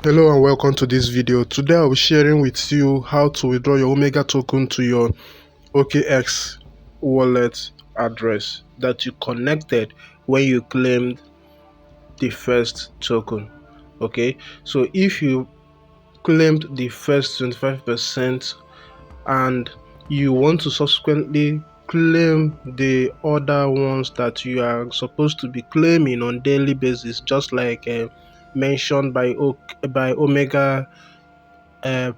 Hello and welcome to this video. Today I'll be sharing with you how to withdraw your Omega token to your OKX wallet address that you connected when you claimed the first token. Okay, so if you claimed the first 25% and you want to subsequently claim the other ones that you are supposed to be claiming on daily basis, just like mentioned by Omega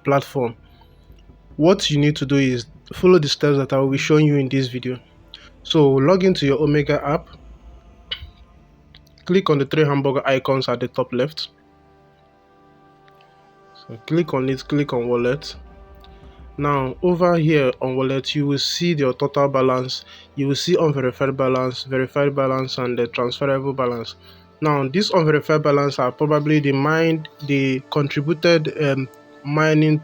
platform, what you need to do is follow the steps that I will be showing you in this video. So log into your Omega app, click on the three hamburger icons at the top left. So click on it, click on wallet. Now over here on wallet, you will see your total balance, you will see unverified balance, verified balance, and the transferable balance. Now this unverified balance are probably the contributed mining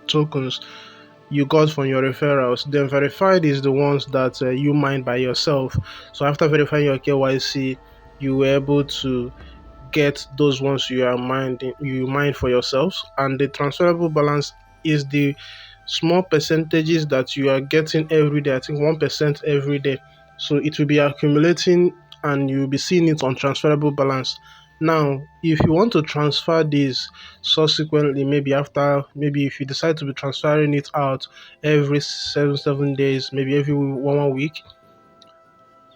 tokens you got from your referrals. Then verified is the ones that you mined by yourself. So after verifying your KYC, you were able to get those ones you mined for yourselves. And the transferable balance is the small percentages that you are getting every day. I think 1% every day. So it will be accumulating and you'll be seeing it on transferable balance. Now if you want to transfer this subsequently, maybe if you decide to be transferring it out every 7 days, maybe every 1 week,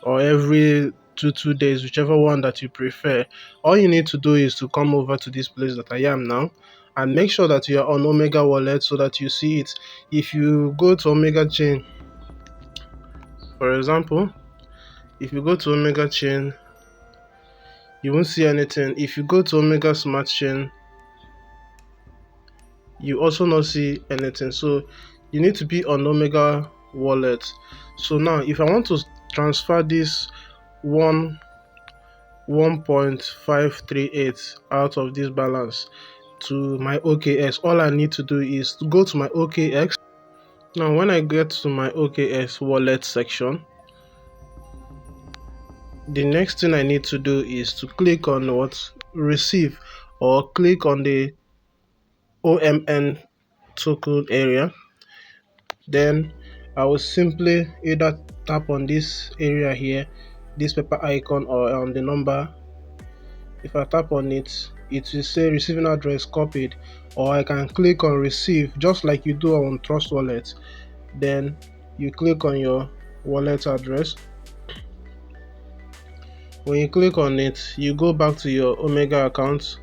or every 2 days, whichever one that you prefer, all you need to do is to come over to this place that I am now and make sure that you are on Omega wallet so that you see it. If you go to Omega chain, for example, if you go to Omega chain, you won't see anything. If you go to Omega smart chain, you also not see anything. So you need to be on Omega wallet. So now if I want to transfer this 1.538 out of this balance to my OKX, all I need to do is to go to my OKX. Now when I get to my OKX wallet section, the next thing I need to do is to click on receive, or click on the OMN token area. Then I will simply either tap on this area here, this paper icon, or on the number. If I tap on it, it will say receiving address copied, or I can click on receive just like you do on Trust Wallet. Then you click on your wallet address. When you click on it, you go back to your Omega account.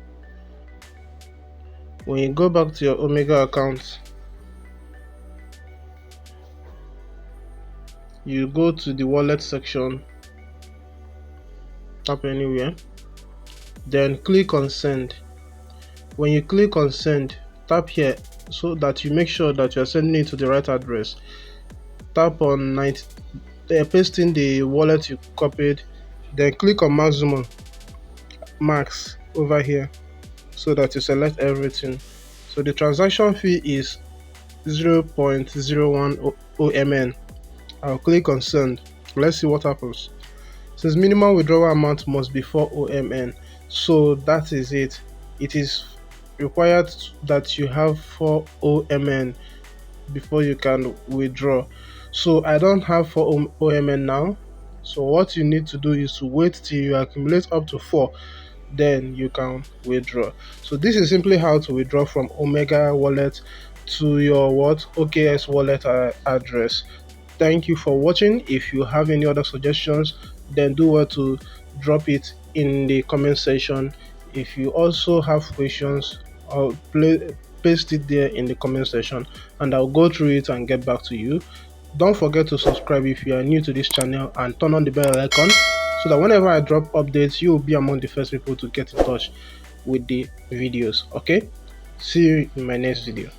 When you go back to your Omega account, you go to the wallet section, tap anywhere, then click on send. When you click on send, tap here so that you make sure that you are sending it to the right address. Tap on paste in the wallet you copied, then click on maximum max over here so that you select everything. So the transaction fee is 0.01 OMN. I'll click on send. Let's see what happens. Since minimum withdrawal amount must be 4 OMN, so that is it. It is required that you have 4 OMN before you can withdraw. So I don't have 4 OMN now. So what you need to do is to wait till you accumulate up to 4, then you can withdraw. So this is simply how to withdraw from Omega wallet to your OKX wallet address. Thank you for watching. If you have any other suggestions, then do well to drop it in the comment section. If you also have questions, I'll paste it there in the comment section and I'll go through it and get back to you. Don't forget to subscribe if you are new to this channel and turn on the bell icon so that whenever I drop updates, you will be among the first people to get in touch with the videos. Okay, see you in my next video.